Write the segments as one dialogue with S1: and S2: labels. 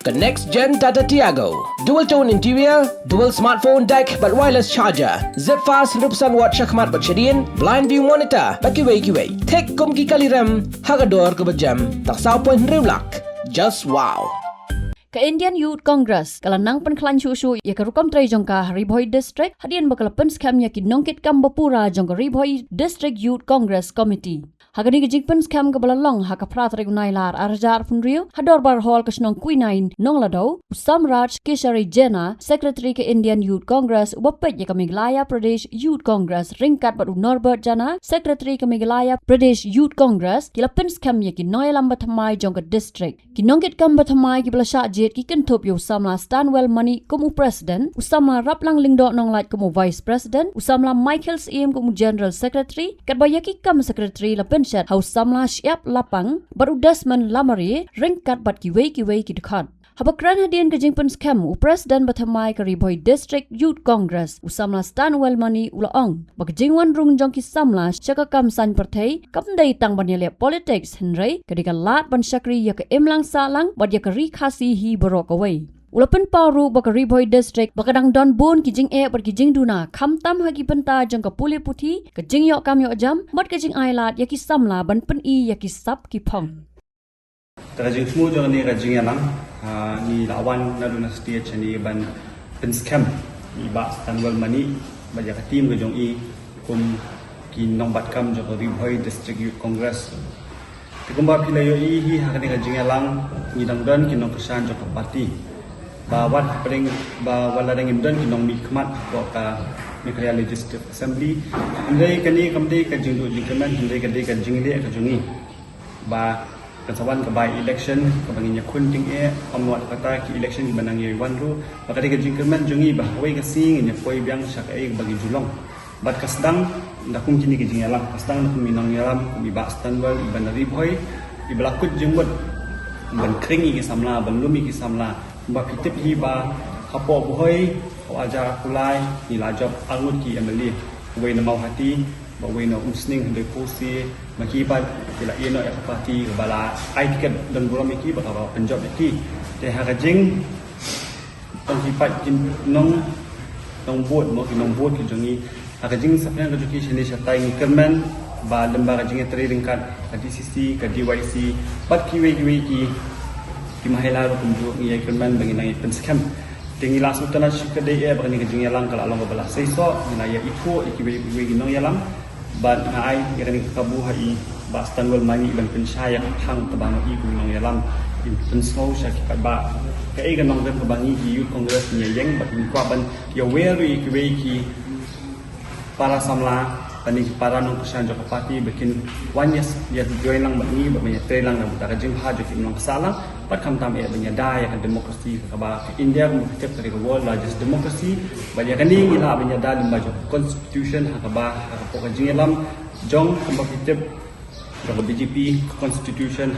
S1: The next gen Tata Tiago. Dual tone interior, dual smartphone deck but wireless charger. Zip fast 100% watt syakmat bercedian, blind view monitor. Bagi way. Tek kum ki kali rem, hagador ke berjam. Tak sao pun rimlak. Just wow.
S2: Ke Indian Youth Congress kalanang penklan syushu ya ke rukam tray jongka Riboy District hadian bakal penskam ya ki nongkit kam bapura jongka Riboy District Youth Congress Committee. Hagani ke jingpen skam ke balalong haka prat regunai lar arjar funrio hador bar hall ke snong kuinain nong ladau Samraj Kishari Jena Secretary ke Indian Youth Congress ubapet ya ke Meghalaya Pradesh Youth Congress ringkat batu Norbert Jana Secretary ke Meghalaya Pradesh Youth Congress kila penskam ya ki noyalam bathamai jongka district ki nongkit kam bathamai ki belasha jet ki kentup yo Usamla Stanwell Money kumu president Usamla Raplang Lingdo nonglat kumu vice president Usamla Michael Siem kumu general secretary kat bayaki kam secretary la pensat Haus Samla Siap Lapang baru Desmond Lamari ringkat bat kiwei ki dekat. Habakran hadian ke jingpen skam Presiden Bathamai ke Riboy District Youth Congress Usamla Stanwell Money ulaong. Bak jingwan rung jongki Samla syaka kam san partai kam dai tang banyale politics Henry kedika lat ban syakri ya ke imlang salang bad ya ke rikhasi hi borok away. Ulapan paru baka Riboy District bakadang don bon kijing ber kijing duna kam tam hagi benta jang ka puli puti kijing yok kam yok jam mat kijing ailat yaki samla ban pen i yaki sap ki pong.
S3: Kajing semua jangan ni kajing yang ni lawan naduna stage ni ban penskam ni ba Stanwell Money baja ka team ke jong i kum ki nombat kam jong Riboy District Youth Congress. Tikumba pilayo i hi hakani kajing yang ni dangdan ki nong kesan jong parti. Bawat paling wala dengan dan kinong mikmat ka Meghalaya Legislative Assembly andai kani kamdai ka jingdu jingkeman andai kadai ka jingle ka jungi ba kasawan ka by election ka banginya kunting amwat kata ki election di banang ye wanru ba kadai ka jingkeman jungi ba wai ka sing nya koi biang sakai bagi julong bat kasdang ndakung kini ki jingalang kasdang nakung minang yalam bi ba Stanwell ban Riboy ibalakut jingbot ban kring ki samla ban lumi ki samla ba pitip hi ba hapo boy o ajar kulai ni lajab angut ki emeli we na mau hati ba we na usning de posi maki ba kila ino ya parti bala ai tiket dan buram ki ba ba penjob ki te ha jing tong hi pat jin nong bot mo ki nong bot ki jongi ha jing sapnya education ni satai ni kerman ba lembaga jing trading card ka DCC ka DYC pat ki we ki Mahela ro kumju ngi kerman bagi nang penskam tingi langsung tanah kedai bagi ni jing yalang kala long bala seiso na ya iko ikiwe ginong yalang ban ai yakani kabu hai ba Stanwell Money ban pensaya hang tabang i ginong yalang in pensau sya ki ba ka ai ganong dem bangi ki Youth Congress ni yang ba ni kwa ban ya weru ikiwe ki para samla paning para nong kesan jok parti bikin wanyas ya join lang bangi ba menya trelang na buta jing ha jok inong salang pat kam tam banya daya kan demokrasi ka ba India mo kete kari world largest democracy banya kani ila banya dalim ba jok constitution ha ba ha ko ka jing lam jong ko kete ka BJP constitution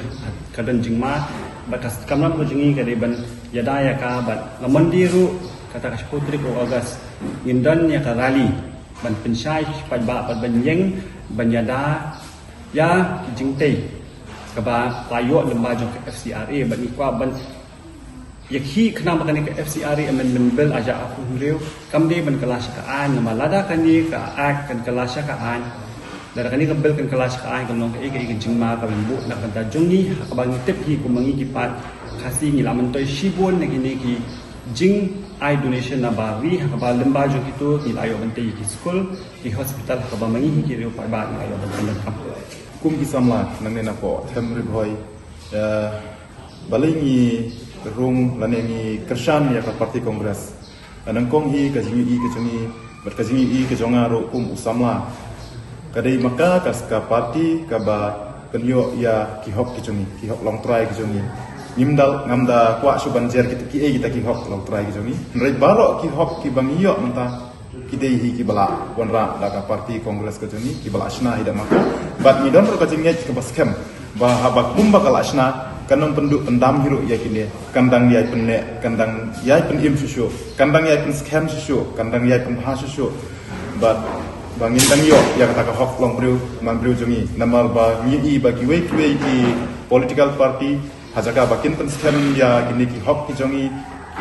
S3: kadan jingma batas kamlam ko jingi ka ban ya daya ka ba lamandiru kata ka putri ko agas ngindan ya ka rally ban pensai pat ba pat ban yeng ban yada ya jingtei ka ba payo lembaga jong FCRA ban ikwa ban yakhi khna makani ka FCRA amendment bill aja aku hureu kamde ban kelas ka an malada kani ka act kan kelas ka an dara kani ka bill kan kelas ka an kan long ka jingma ka bu na kan ta jungi ka bang tip hi ku mangi ki pat khasi ngi laman toy shibon ne gini ki jing ai donation na ba wi ka ba lembaga jong itu ni ayo ban te ki school ki hospital ka ba mangi ki reu pa ba na ayo ban kam
S4: kum ki samla nang ne na po tem Riboy balingi rung lanengi kersan ya ka parti kongres anang kong hi ka jingi i ka jongi ber ka jingi i ka jonga ro kum usamla kadai maka kas ka parti ka ba kenyo ya ki hok ki jongi ki hok long try ki jongi nimdal ngamda kwa suban jer kita ki hok long try ki jongi nrai baro ki hok ki bangiyo menta kidei hi ki bala wanra da ka parti kongres ka jongi ki bala asna ida maka bat mi don ro ka jingi ka baskem ba habak kumba kala asna kanong penduk pendam hiru ya kini kandang yai penne kandang yai pen im susu kandang yai pen scam susu kandang yai pen ha susu but bangin tang yo ya kata ka hok long bru man bru jongi namal ba ngi i ba ki we ki political party Hajaka bakin pen scam ya kini ki hok ki jongi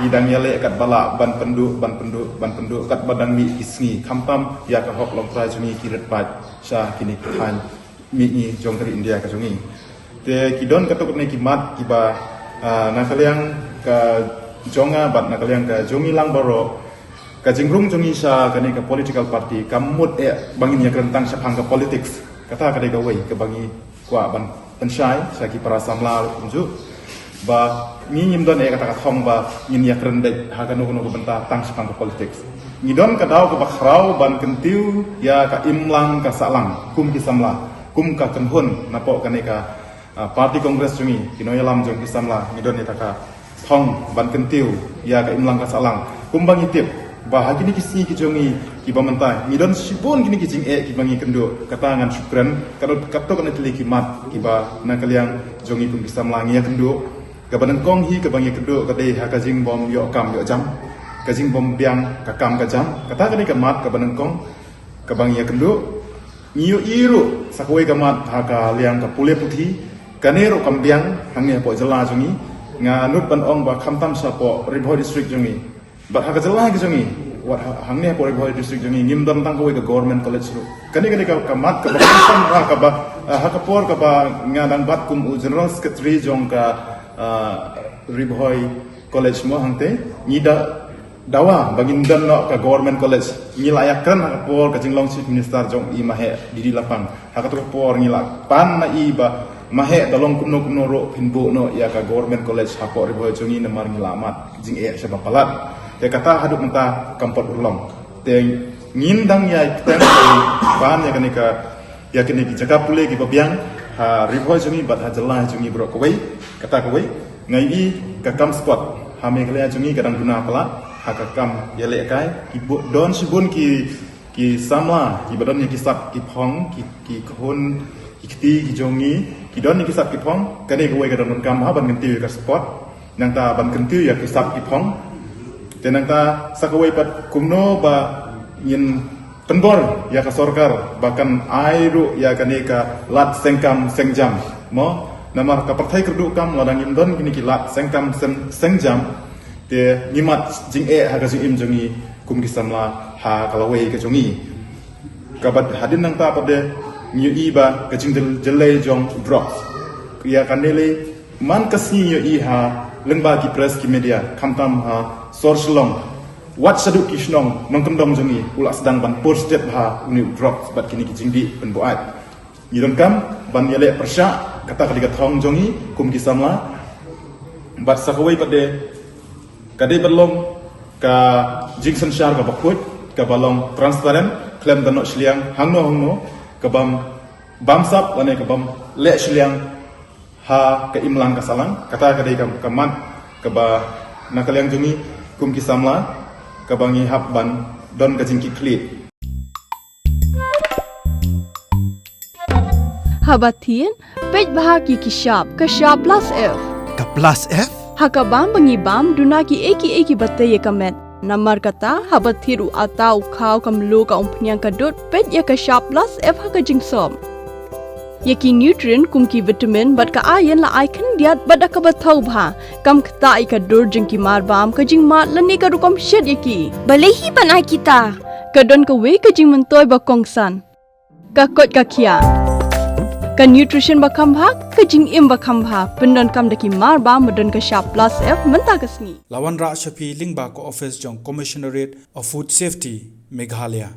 S4: idang yale kat bala ban penduk kat badang mi isni kampam ya ka hok long pra jongi ki ret pat sha kini khan mi ni jong dari India ka jongi te kidon katok ne ki mat ki ba nakaliang ka jonga bat nakaliang ka jongi lang baro ka jingrung jongi sha kani ka political party kamut bangin ya kerentang sha phang ka politics kata ka de ka wei ka bangi kwa ban pensyai saki para samla unjuk ba ni don kata thong ba yin ya krendek ha ka no benta tang sepang ke politics ni don ka daw ka bakhrau ban kentiu ya ka imlang ka salang kum ki samla kum ka kenhun napo ka parti kongres jungi kinoy lam jong ki samla ni don ka thong ban kentiu ya ka imlang ka salang kum bang itip ba hagini kisi ki jongi ki bamantai ni don sibon kini ki jing ki bangi kendo katangan syukran kadot kato kana tili ki mat ki ba na kaliang jongi kum kisam langi ya kendo ka banang kong hi ka bangi kendo ka dei ha ka jing bom yo kam yo jam ka jing bom biang ka kam ka jam kata kani ka mat ka banang kong ka bangi ya kendo niyo iru sakoi ka mat ha ka liang ka pule puthi kanero kam biang hange po jala jongi nga nut ban ong ba khamtam sa po Ribhoi district jongi but haka jelah ke jongi wat hangne po Ribhoi district jongi ngim dam tang ko ke government college lu kani ka mat ka bakam ka ba haka por ka ba ngadang bat kum general secretary jong ka Ribhoi college mo hangte nida dawa bagin dan no ka government college ngilayakan haka por ka jinglong chief minister jong I mahe didi lapang haka to por ngilak pan na I ba mahe dalong kumno ro pinbo no ya ka government college hapo Ribhoi jongi namar ngilamat jing syaba palat te kata haduk menta kampot ulong te ngindang ya kita ban ya kini ki jaga pule ki babiang ha Ribhoi jongi bat ha jelah jongi bro kawai kata kawai ngai I ka kam spot ha me kala jongi kadang guna pala ha ka kam ya le kai ki don sibun ki sama ki badon ki sap ki phong ki khon ki kti ki jongi ki don ki sap ki phong kane kawai kadang kam ha ban kentiu ka spot nang ta ban kentiu ya ki sap ki phong tenang ta sakawai pat kumno ba yin penbor ya ka sorkar bahkan airu ya kaneka lat sengkam sengjam mo namar ka partai kerdu kam ladang imdon kini ki lat sengkam sengjam te ngimat jing ha ka jing im jongi kum kisamla ha kalawai ka jongi kabat hadin nang ta pade nyu I ba ka jing jelai jong drops ya kanele man kasi nyu I ha lengba ki press ki media kamtam ha sorslong wat saduk kisnong mangkendong jongi ulak sedang ban postet ha uni drop bat kini ki jingdi penbuat yidon kam ban yele persya kata kadiga thong jongi kum ki samla bat sakawai pade kade berlong ka jingsen syar ka bakut ka balong transparent klem danok shliang hangno ka bamsap lane ka bam le shliang ha ka imlang ka salang kata kadiga kaman ka ba nakaliang jongi kum ki samla ka bangi habban don ka jingki klit
S5: habatin pej bahagi ki shop ka shop plus f
S6: ka plus f
S5: hakabam bangi bam duna ki eki batte ye kamet namar kata habathiru atau khau kamlu ka umpnyang ka dot pej ya ka shop plus f haka jingsom yaki nutrient kum ki vitamin bat ka iron la icon diat bada ka bathau bha kam khta I ka dur jing ki mar bam ka jing mat lani ka rukom shed yaki balehi banai kita ka don ka we ka jing mentoy ba kongsan ka kot ka khia ka nutrition ba kham bha ka jing im ba kham bha pendon kam daki mar bam modon ka sharp plus f menta ka sni
S6: lawan ra shapi lingba ko office jong commissionerate of food safety Meghalaya